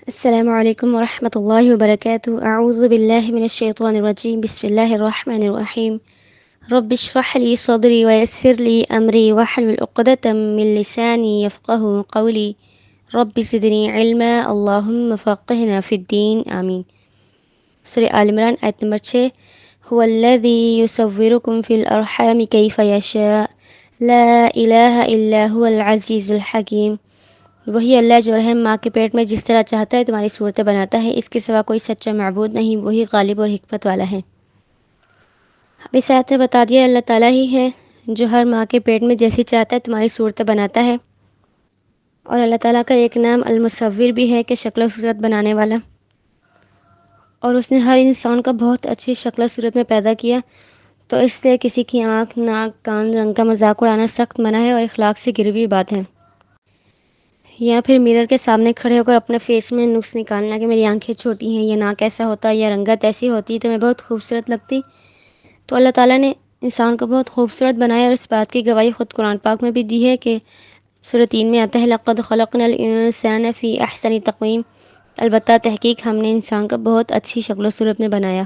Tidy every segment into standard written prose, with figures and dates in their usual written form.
السلام علیکم ورحمۃ اللہ وبرکاتہ۔ اعوذ باللہ من الشیطان الرجیم، بسم اللہ الرحمن الرحیم۔ رب اشرح لی صدری ویسر لی امری واحلل عقدۃ من لسانی یفقہوا قولی رب زدنی علما اللہم فقہنا فی الدین آمین۔ سورہ آل عمران آیت نمبر 6۔ هو الذی یصورکم فی الارحام کیف یشاء لا الہ الا هو العزیز الحکیم۔ وہی اللہ جو رحم ماں کے پیٹ میں جس طرح چاہتا ہے تمہاری صورتیں بناتا ہے، اس کے سوا کوئی سچا معبود نہیں، وہی غالب اور حکمت والا ہے۔ اب اس آیت میں بتا دیا اللہ تعالیٰ ہی ہے جو ہر ماں کے پیٹ میں جیسی چاہتا ہے تمہاری صورتیں بناتا ہے، اور اللہ تعالیٰ کا ایک نام المصور بھی ہے کہ شکل و صورت بنانے والا، اور اس نے ہر انسان کو بہت اچھی شکل و صورت میں پیدا کیا، تو اس لیے کسی کی آنکھ، ناک، کان، رنگ کا مذاق اڑانا سخت منع ہے اور اخلاق سے گری ہوئی بات ہے۔ یا پھر میرر کے سامنے کھڑے ہو کر اپنے فیس میں نقص نکالنا کہ میری آنکھیں چھوٹی ہیں، یا ناک ایسا ہوتا، یا رنگت ایسی ہوتی تو میں بہت خوبصورت لگتی۔ تو اللہ تعالیٰ نے انسان کو بہت خوبصورت بنایا، اور اس بات کی گواہی خود قرآن پاک میں بھی دی ہے کہ سورہ 3 میں آتا ہے لَقَدْ خَلَقْنَا الْإِنسَانَ فِي أَحْسَنِ تَقْوِيمٍ۔ البتہ تحقیق ہم نے انسان کو بہت اچھی شکل و صورت میں بنایا۔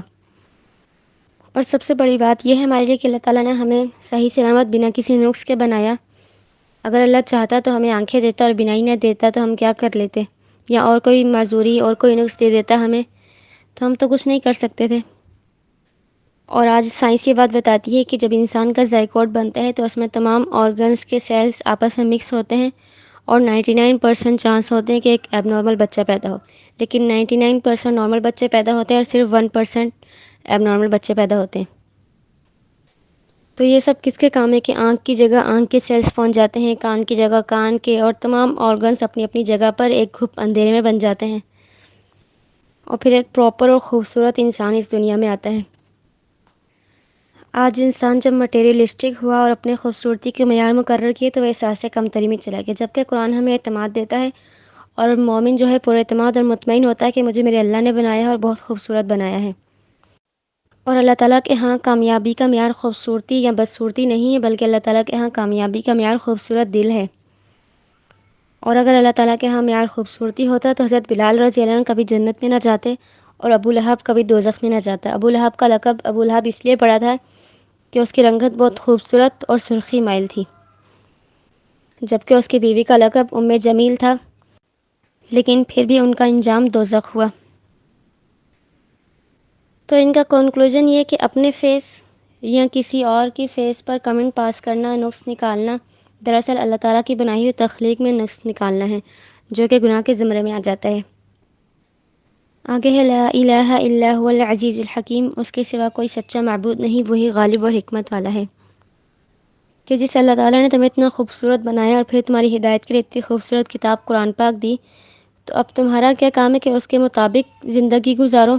اور سب سے بڑی بات یہ ہے ہمارے لیے کہ اللہ تعالیٰ نے ہمیں صحیح سلامت بنا کسی نقص کے بنایا۔ اگر اللہ چاہتا تو ہمیں آنکھیں دیتا اور بینائی نہ دیتا تو ہم کیا کر لیتے، یا اور کوئی معذوری اور کوئی نقص دے دیتا ہمیں تو ہم تو کچھ نہیں کر سکتے تھے۔ اور آج سائنس یہ بات بتاتی ہے کہ جب انسان کا زائگوٹ بنتا ہے تو اس میں تمام آرگنز کے سیلز آپس میں مکس ہوتے ہیں، اور 99% چانس ہوتے ہیں کہ ایک ایب نارمل بچہ پیدا ہو، لیکن 99% نارمل بچے پیدا ہوتے ہیں اور صرف 1% ایب نارمل بچے پیدا ہوتے ہیں۔ تو یہ سب کس کے کام ہے کہ آنکھ کی جگہ آنکھ کے سیلز پہنچ جاتے ہیں، کان کی جگہ کان کے، اور تمام آرگنز اپنی اپنی جگہ پر ایک گھپ اندھیرے میں بن جاتے ہیں، اور پھر ایک پراپر اور خوبصورت انسان اس دنیا میں آتا ہے۔ آج انسان جب مٹیریلسٹک ہوا اور اپنے خوبصورتی کے معیار مقرر کیے تو وہ احساس کمتری میں چلا گیا، جبکہ قرآن ہمیں اعتماد دیتا ہے، اور مومن جو ہے پر اعتماد اور مطمئن ہوتا ہے کہ مجھے میرے اللہ نے بنایا ہے اور بہت خوبصورت بنایا ہے۔ اور اللہ تعالیٰ کے ہاں کامیابی کا معیار خوبصورتی یا بدصورتی نہیں ہے، بلکہ اللہ تعالیٰ کے ہاں کامیابی کا معیار خوبصورت دل ہے۔ اور اگر اللہ تعالیٰ کے ہاں معیار خوبصورتی ہوتا تو حضرت بلال رضی اللہ عنہ کبھی جنت میں نہ جاتے اور ابو لہب کبھی دوزخ میں نہ جاتا۔ ابو لہب کا لقب ابو لہب اس لیے پڑا تھا کہ اس کی رنگت بہت خوبصورت اور سرخی مائل تھی، جبکہ اس کی بیوی کا لقب ام جمیل تھا، لیکن پھر بھی ان کا انجام دوزخ ہوا۔ تو ان کا کنکلوژن یہ کہ اپنے فیس یا کسی اور کی فیس پر کمنٹ پاس کرنا، نقص نکالنا، دراصل اللہ تعالیٰ کی بنائی ہوئی تخلیق میں نقص نکالنا ہے، جو کہ گناہ کے زمرے میں آ جاتا ہے۔ آگے ہے لا الہ الا هو العزیز الحکیم، اس کے سوا کوئی سچا معبود نہیں، وہی غالب اور حکمت والا ہے۔ کہ جس اللہ تعالیٰ نے تمہیں اتنا خوبصورت بنایا اور پھر تمہاری ہدایت کے لیے اتنی خوبصورت کتاب قرآن پاک دی، تو اب تمہارا کیا کام ہے کہ اس کے مطابق زندگی گزارو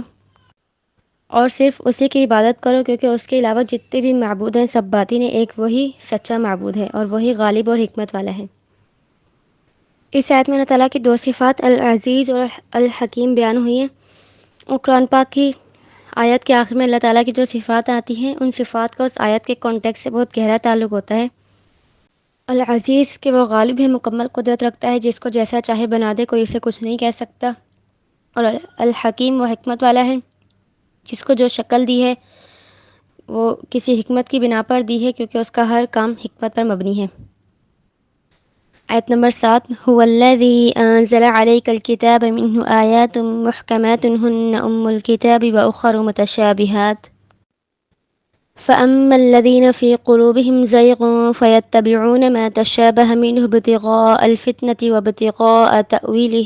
اور صرف اسی کی عبادت کرو، کیونکہ اس کے علاوہ جتنے بھی معبود ہیں سب باطل ہیں، ایک وہی سچا معبود ہے اور وہی غالب اور حکمت والا ہے۔ اس آیت میں اللہ تعالیٰ کی دو صفات العزیز اور الحکیم بیان ہوئی ہیں، اور قرآن پاک کی آیت کے آخر میں اللہ تعالیٰ کی جو صفات آتی ہیں ان صفات کا اس آیت کے کانٹیکس سے بہت گہرا تعلق ہوتا ہے۔ العزیز کہ وہ غالب ہے، مکمل قدرت رکھتا ہے، جس کو جیسا چاہے بنا دے، کوئی اسے کچھ نہیں کہہ سکتا، اور الحکیم وہ حکمت والا ہے، جس کو جو شکل دی ہے وہ کسی حکمت کی بنا پر دی ہے، کیونکہ اس کا ہر کام حکمت پر مبنی ہے۔ آیت نمبر 7 هو الذی انزل علیک الکتاب منہ آیات محکمات ہن ام الکتاب واخر متشابہات فأما الذین فی قلوبہم زیغ فیتبعون ما تشابہ منہ ابتغاء الفتنة وابتغاء تأویلہ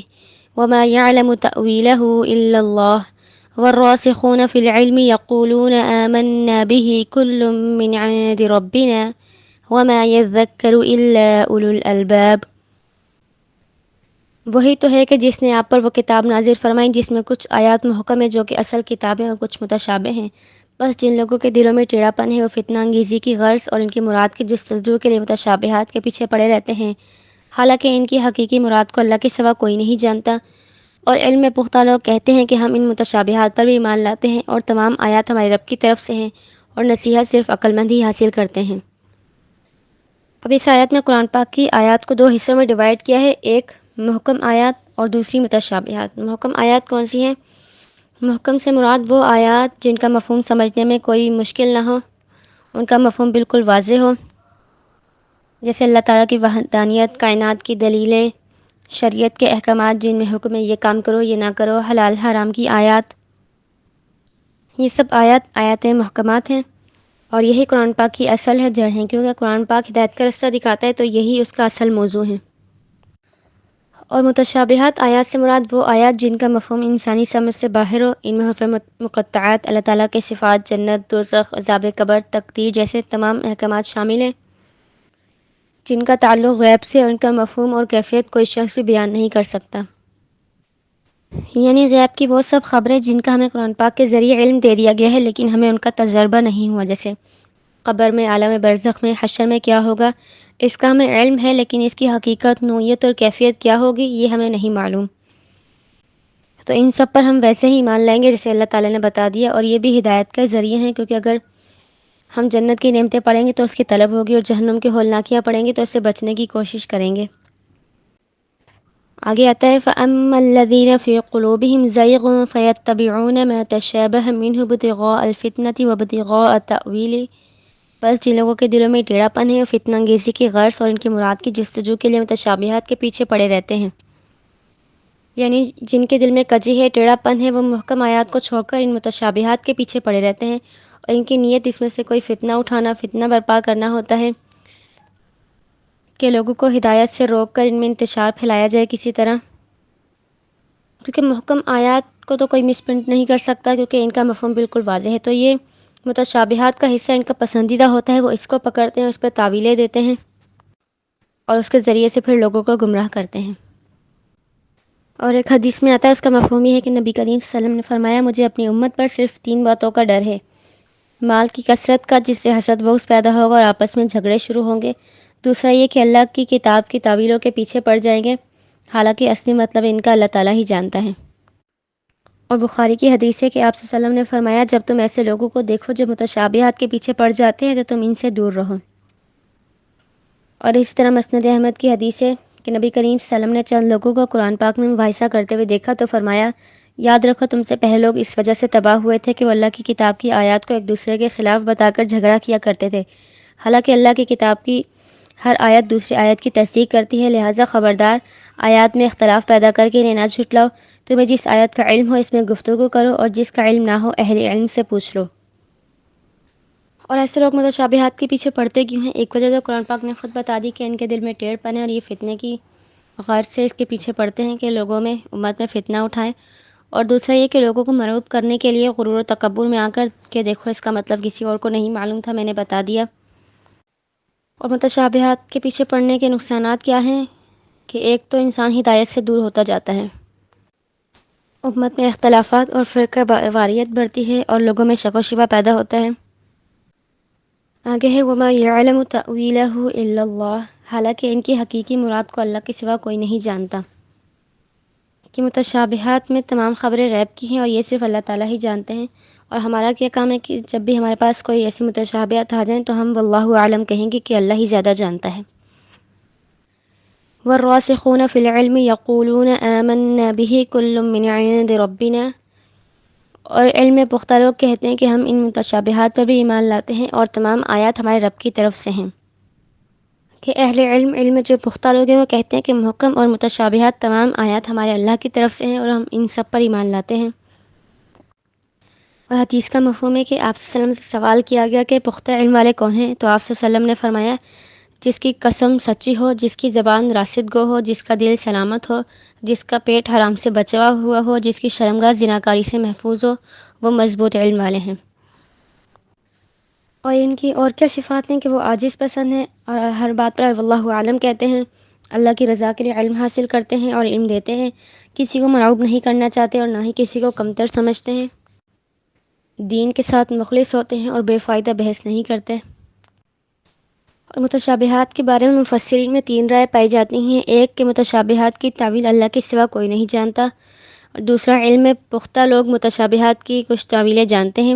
وما يعلم تأویلہ الا اللہ والراسخون في العلم يقولون آمنا به كل من عند ربنا وما يذكر إلا أولو الألباب۔ وہی تو ہے کہ جس نے آپ پر وہ کتاب نازل فرمائی جس میں کچھ آیات محکم ہیں جو کہ اصل کتابیں، اور کچھ متشابہ ہیں، بس جن لوگوں کے دلوں میں ٹیڑھا پن ہے وہ فتنہ انگیزی کی غرض اور ان کی مراد کی جستجو کے لیے متشابہات کے پیچھے پڑے رہتے ہیں، حالانکہ ان کی حقیقی مراد کو اللہ کے سوا کوئی نہیں جانتا۔ اور علم میں پختہ لوگ کہتے ہیں کہ ہم ان متشابہات پر بھی ایمان لاتے ہیں اور تمام آیات ہمارے رب کی طرف سے ہیں، اور نصیحت صرف عقل مند ہی حاصل کرتے ہیں۔ اب اس آیت میں قرآن پاک کی آیات کو دو حصوں میں ڈیوائیڈ کیا ہے، ایک محکم آیات اور دوسری متشابہات۔ محکم آیات کون سی ہیں؟ محکم سے مراد وہ آیات جن کا مفہوم سمجھنے میں کوئی مشکل نہ ہو، ان کا مفہوم بالکل واضح ہو، جیسے اللہ تعالیٰ کی وحدانیت، کائنات کی دلیلیں، شریعت کے احکامات جن میں حکم ہے یہ کام کرو یہ نہ کرو، حلال حرام کی آیات، یہ سب آیات محکمات ہیں، اور یہی قرآن پاک کی اصل ہے، جڑ ہیں، کیونکہ قرآن پاک ہدایت کا رستہ دکھاتا ہے تو یہی اس کا اصل موضوع ہے۔ اور متشابہات آیات سے مراد وہ آیات جن کا مفہوم انسانی سمجھ سے باہر ہو، ان میں حروف مقطعات، اللہ تعالیٰ کے صفات، جنت، دوزخ، عذاب قبر، تقدیر جیسے تمام احکامات شامل ہیں، جن کا تعلق غیب سے اور ان کا مفہوم اور کیفیت کوئی شخص بھی بیان نہیں کر سکتا۔ یعنی غیب کی وہ سب خبریں جن کا ہمیں قرآن پاک کے ذریعے علم دے دیا گیا ہے، لیکن ہمیں ان کا تجربہ نہیں ہوا، جیسے قبر میں، عالم برزخ میں، حشر میں کیا ہوگا، اس کا ہمیں علم ہے، لیکن اس کی حقیقت، نوعیت اور کیفیت کیا ہوگی یہ ہمیں نہیں معلوم۔ تو ان سب پر ہم ویسے ہی ایمان لائیں گے جیسے اللہ تعالیٰ نے بتا دیا، اور یہ بھی ہدایت کا ذریعہ ہیں، کیونکہ اگر ہم جنت کی نعمتیں پڑھیں گے تو اس کی طلب ہوگی، اور جہنم کی ہولناکیاں پڑھیں گے تو اس سے بچنے کی کوشش کریں گے۔ آگے آتا ہے فَأَمَّا الَّذِينَ فِي قُلُوبِهِمْ زَيْغٌ فَيَتَّبِعُونَ مَا تَشَابَهَ مِنْهُ ابْتِغَاءَ الْفِتْنَةِ وَابْتِغَاءَ تَأْوِيلِهِ، بس جن لوگوں کے دلوں میں ٹیڑھا پن ہے اور فتنہ انگیزی کی غرض اور ان کی مراد کی جستجو کے لیے متشابہات کے پیچھے پڑے رہتے ہیں، یعنی جن کے دل میں کجی ہے، ٹیڑھا پن ہے، وہ محکم آیات کو چھوڑ کر ان متشابہات کے پیچھے پڑے رہتے ہیں، اور ان کی نیت اس میں سے کوئی فتنہ اٹھانا، فتنہ برپا کرنا ہوتا ہے کہ لوگوں کو ہدایت سے روک کر ان میں انتشار پھیلایا جائے کسی طرح، کیونکہ محکم آیات کو تو کوئی مس پرنٹ نہیں کر سکتا کیونکہ ان کا مفہوم بالکل واضح ہے، تو یہ متشابہات کا حصہ ان کا پسندیدہ ہوتا ہے، وہ اس کو پکڑتے ہیں، اس پہ تعویلیں دیتے ہیں اور اس کے ذریعے سے پھر لوگوں کو گمراہ کرتے ہیں۔ اور ایک حدیث میں آتا ہے، اس کا مفہوم یہ ہے کہ نبی کریم صلی اللہ علیہ وسلم نے فرمایا، مجھے اپنی امت پر صرف 3 باتوں کا ڈر ہے، مال کی کثرت کا جس سے حسد بغض پیدا ہوگا اور آپس میں جھگڑے شروع ہوں گے، دوسرا یہ کہ اللہ کی کتاب کی تعویلوں کے پیچھے پڑ جائیں گے، حالانکہ اصلی مطلب ان کا اللہ تعالیٰ ہی جانتا ہے۔ اور بخاری کی حدیث ہے کہ آپ صلی اللہ علیہ وسلم نے فرمایا، جب تم ایسے لوگوں کو دیکھو جو متشابہات کے پیچھے پڑ جاتے ہیں تو تم ان سے دور رہو۔ اور اس طرح مسند احمد کی حدیث ہے کہ نبی کریم صلی اللہ علیہ وسلم نے چند لوگوں کو قرآن پاک میں مباحثہ کرتے ہوئے دیکھا تو فرمایا، یاد رکھو تم سے پہلے لوگ اس وجہ سے تباہ ہوئے تھے کہ وہ اللہ کی کتاب کی آیات کو ایک دوسرے کے خلاف بتا کر جھگڑا کیا کرتے تھے، حالانکہ اللہ کی کتاب کی ہر آیت دوسری آیت کی تصدیق کرتی ہے، لہٰذا خبردار آیات میں اختلاف پیدا کر کے انہیں نہ جھٹلاؤ، تمہیں جس آیت کا علم ہو اس میں گفتگو کرو اور جس کا علم نہ ہو اہل علم سے پوچھ لو۔ اور ایسے لوگ متشابہات کے پیچھے پڑتے کیوں ہیں؟ ایک وجہ تو قرآن پاک نے خود بتا دی کہ ان کے دل میں ٹیڑھ پن ہے اور یہ فتنے کی غرض سے اس کے پیچھے پڑتے ہیں کہ لوگوں میں، امت میں فتنہ اٹھائیں، اور دوسرا یہ کہ لوگوں کو مرعوب کرنے کے لیے غرور و تکبر میں آ کر کہ دیکھو اس کا مطلب کسی اور کو نہیں معلوم تھا، میں نے بتا دیا۔ اور متشابہات کے پیچھے پڑنے کے نقصانات کیا ہیں کہ ایک تو انسان ہدایت سے دور ہوتا جاتا ہے، امت میں اختلافات اور فرقہ واریت بڑھتی ہے اور لوگوں میں شک و شبہ پیدا ہوتا ہے۔ آگے ہے وَمَا يَعْلَمُ تَأْوِيلَهُ إِلَّا اللَّهُ، حالانکہ ان کی حقیقی مراد کو اللہ کے سوا کوئی نہیں جانتا، کہ متشابہات میں تمام خبریں غیب کی ہیں اور یہ صرف اللہ تعالیٰ ہی جانتے ہیں، اور ہمارا کیا کام ہے کہ جب بھی ہمارے پاس کوئی ایسی متشابہات آ جائیں تو ہم واللہ اعلم کہیں گے کہ اللہ ہی زیادہ جانتا ہے۔ وَالرَّاسِخُونَ فِي الْعِلْمِ يَقُولُونَ آمَنَّا بِهِ كُلٌّ مِّنْ عِندِ رَبِّنَا، اور علم پختہ لوگ کہتے ہیں کہ ہم ان متشابہات پر بھی ایمان لاتے ہیں اور تمام آیات ہمارے رب کی طرف سے ہیں، کہ اہل علم جو پختہ لوگ ہیں وہ کہتے ہیں کہ محکم اور متشابہات تمام آیات ہمارے اللہ کی طرف سے ہیں اور ہم ان سب پر ایمان لاتے ہیں۔ اور حدیث کا مفہوم ہے کہ آپ صلی اللہ علیہ وسلم سے سوال کیا گیا کہ پختہ علم والے کون ہیں، تو آپ صلی اللہ علیہ وسلم نے فرمایا، جس کی قسم سچی ہو، جس کی زبان راست گو ہو، جس کا دل سلامت ہو، جس کا پیٹ حرام سے بچا ہوا ہو، جس کی شرمگاہ زناکاری سے محفوظ ہو، وہ مضبوط علم والے ہیں۔ اور ان کی اور کیا صفات ہیں کہ وہ عاجز پسند ہیں اور ہر بات پر واللہ عالم کہتے ہیں، اللہ کی رضا کے لیے علم حاصل کرتے ہیں اور علم دیتے ہیں، کسی کو مرعوب نہیں کرنا چاہتے اور نہ ہی کسی کو کمتر سمجھتے ہیں، دین کے ساتھ مخلص ہوتے ہیں اور بے فائدہ بحث نہیں کرتے۔ اور متشابہات کے بارے میں مفسرین میں 3 رائے پائی جاتی ہیں، ایک کہ متشابہات کی تعویل اللہ کے سوا کوئی نہیں جانتا، اور دوسرا علم میں پختہ لوگ متشابہات کی کچھ تعویلیں جانتے ہیں،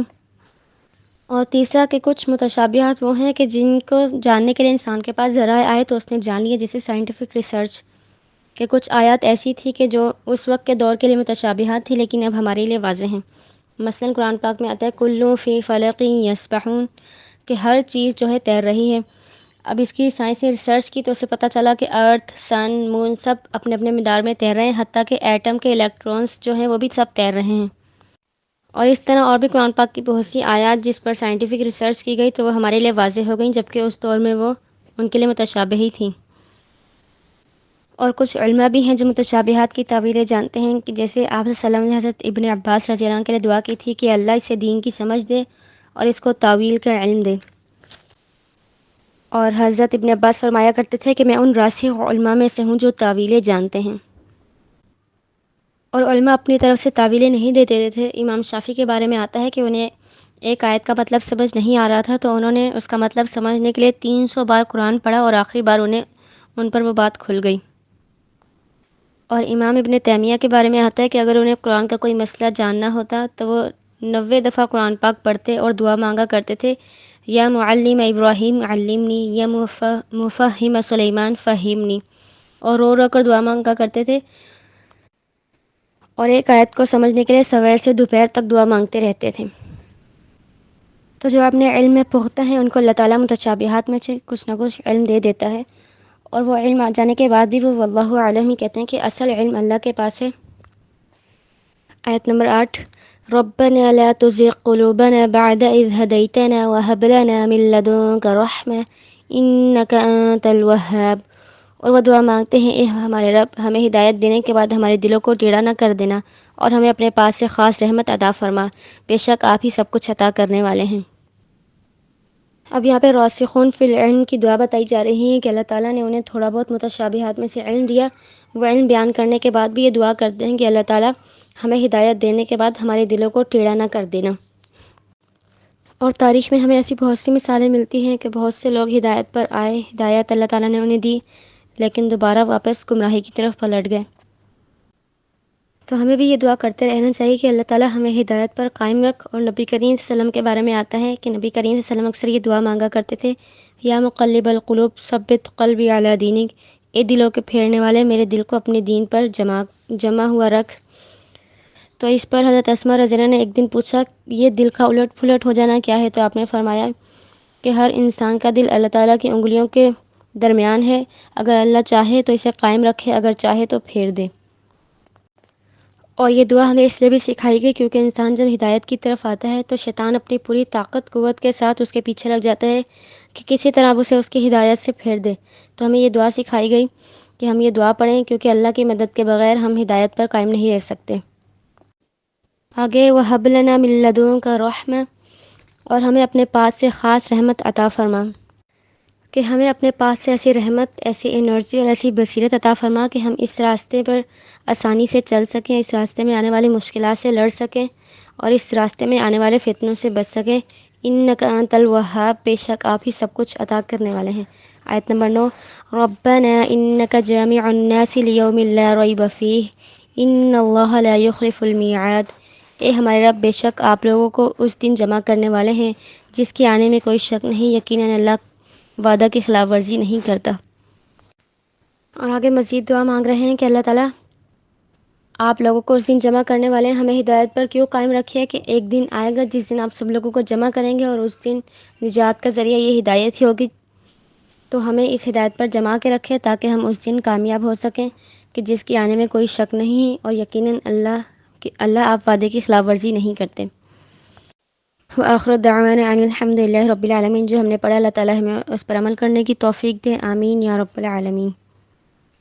اور تیسرا کہ کچھ متشابہات وہ ہیں کہ جن کو جاننے کے لیے انسان کے پاس ذرائع آئے تو اس نے جان لیے، جیسے سائنٹیفک ریسرچ، کہ کچھ آیات ایسی تھی کہ جو اس وقت کے دور کے لیے متشابہات تھی لیکن اب ہمارے لیے واضح ہیں۔ مثلا قرآن پاک میں آتا ہے کلو فی فلق یسبحون، کہ ہر چیز جو ہے تیر رہی ہے۔ اب اس کی سائنسی ریسرچ کی تو اسے پتہ چلا کہ ارتھ، سن، مون سب اپنے اپنے مدار میں تیر رہے ہیں، حتیٰ کہ ایٹم کے الیکٹرونز جو ہیں وہ بھی سب تیر رہے ہیں۔ اور اس طرح اور بھی قرآن پاک کی بہت سی آیات جس پر سائنٹیفک ریسرچ کی گئی تو وہ ہمارے لیے واضح ہو گئیں، جبکہ اس دور میں وہ ان کے لیے متشابہ ہی تھیں۔ اور کچھ علماء بھی ہیں جو متشابہات کی تعویلیں جانتے ہیں، کہ جیسے آپ صلی اللہ علیہ وسلم نے حضرت ابن عباس رضی اللہ عنہ کے لیے دعا کی تھی کہ اللہ اسے دین کی سمجھ دے اور اس کو تعویل کا علم دے۔ اور حضرت ابن عباس فرمایا کرتے تھے کہ میں ان راسخ علماء میں سے ہوں جو تعویلیں جانتے ہیں۔ اور علماء اپنی طرف سے تعویلیں نہیں دیتے تھے۔ امام شافعی کے بارے میں آتا ہے کہ انہیں ایک آیت کا مطلب سمجھ نہیں آ رہا تھا تو انہوں نے اس کا مطلب سمجھنے کے لیے 300 بار قرآن پڑھا اور آخری بار ان پر وہ بات کھل گئی۔ اور امام ابن تیمیہ کے بارے میں آتا ہے کہ اگر انہیں قرآن کا کوئی مسئلہ جاننا ہوتا تو وہ 90 دفعہ قرآن پاک پڑھتے اور دعا مانگا کرتے تھے، یا معلم ابراہیم علمنی، یا مفہم سلیمان فہمنی، اور رو رو کر دعا مانگا کرتے تھے، اور ایک آیت کو سمجھنے کے لیے سویر سے دوپہر تک دعا مانگتے رہتے تھے۔ تو جو اپنے علم میں پختہ ہیں ان کو اللہ تعالیٰ متشابہات میں سے کچھ نہ کچھ علم دے دیتا ہے، اور وہ علم آ جانے کے بعد بھی وہ واللہ عالم ہی کہتے ہیں کہ اصل علم اللہ کے پاس ہے۔ آیت نمبر 8، ربنا لا تزغ قلوبنا بعد اذ هديتنا وهب لنا من لدنك رحمة انك انت الوهاب۔ اور وہ دعا مانگتے ہیں اے ہمارے رب ہمیں ہدایت دینے کے بعد ہمارے دلوں کو ٹیڑھا نہ کر دینا، اور ہمیں اپنے پاس سے خاص رحمت عطا فرما، بے شک آپ ہی سب کچھ عطا کرنے والے ہیں۔ اب یہاں پہ راسخون فی العلم کی دعا بتائی جا رہی ہے کہ اللہ تعالیٰ نے انہیں تھوڑا بہت متشابہات میں سے علم دیا، وہ علم بیان کرنے کے بعد بھی یہ دعا کرتے ہیں کہ اللہ تعالیٰ ہمیں ہدایت دینے کے بعد ہمارے دلوں کو ٹیڑھا نہ کر دینا۔ اور تاریخ میں ہمیں ایسی بہت سی مثالیں ملتی ہیں کہ بہت سے لوگ ہدایت پر آئے، ہدایت اللہ تعالیٰ نے انہیں دی، لیکن دوبارہ واپس گمراہی کی طرف پلٹ گئے۔ تو ہمیں بھی یہ دعا کرتے رہنا چاہیے کہ اللہ تعالیٰ ہمیں ہدایت پر قائم رکھ۔ اور نبی کریم صلی اللہ علیہ وسلم کے بارے میں آتا ہے کہ نبی کریم صلی اللہ علیہ وسلم اکثر یہ دعا مانگا کرتے تھے، یا مقلب القلوب ثبت قلبی علی دینک، اے دلوں کے پھیرنے والے میرے دل کو اپنے دین پر جمع ہوا رکھ۔ تو اس پر حضرت اسماء رضی اللہ عنہا نے ایک دن پوچھا یہ دل کا الٹ پھلٹ ہو جانا کیا ہے؟ تو آپ نے فرمایا کہ ہر انسان کا دل اللہ تعالیٰ کی انگلیوں کے درمیان ہے، اگر اللہ چاہے تو اسے قائم رکھے، اگر چاہے تو پھیر دے۔ اور یہ دعا ہمیں اس لیے بھی سکھائی گئی کیونکہ انسان جب ہدایت کی طرف آتا ہے تو شیطان اپنی پوری طاقت قوت کے ساتھ اس کے پیچھے لگ جاتا ہے کہ کسی طرح اسے اس کی ہدایت سے پھیر دے۔ تو ہمیں یہ دعا سکھائی گئی کہ ہم یہ دعا پڑھیں، کیونکہ اللہ کی مدد کے بغیر ہم ہدایت پر قائم نہیں رہ سکتے۔ آگے وَهَبْ لَنَا مِن لَّدُنكَ رَحْمَةً، اور ہمیں اپنے پاس سے خاص رحمت عطا فرما، کہ ہمیں اپنے پاس سے ایسی رحمت، ایسی انرجی اور ایسی بصیرت عطا فرما کہ ہم اس راستے پر آسانی سے چل سکیں، اس راستے میں آنے والی مشکلات سے لڑ سکیں، اور اس راستے میں آنے والے فتنوں سے بچ سکیں۔ انک انت الوہاب، بے شک آپ ہی سب کچھ عطا کرنے والے ہیں۔ آیت نمبر 9، ربنا انک جامع الناس لیوم لا ریب فیہ ان اللہ لا یخلف المیعاد۔ اے ہمارے رب بے شک آپ لوگوں کو اس دن جمع کرنے والے ہیں جس کے آنے میں کوئی شک نہیں، یقیناً اللہ وعدہ کی خلاف ورزی نہیں کرتا۔ اور آگے مزید دعا مانگ رہے ہیں کہ اللہ تعالیٰ آپ لوگوں کو اس دن جمع کرنے والے ہیں، ہمیں ہدایت پر کیوں قائم رکھے کہ ایک دن آئے گا جس دن آپ سب لوگوں کو جمع کریں گے، اور اس دن نجات کا ذریعہ یہ ہدایت ہی ہوگی۔ تو ہمیں اس ہدایت پر جمع کے رکھے تاکہ ہم اس دن کامیاب ہو سکیں کہ جس کے آنے میں کوئی شک نہیں، اور یقیناً اللہ آپ وعدے کی خلاف ورزی نہیں کرتے۔ وآخر دعوانا ان الحمد للہ رب العالمین۔ جو ہم نے پڑھا اللہ تعالیٰ ہمیں اس پر عمل کرنے کی توفیق دے، آمین یا رب العالمین۔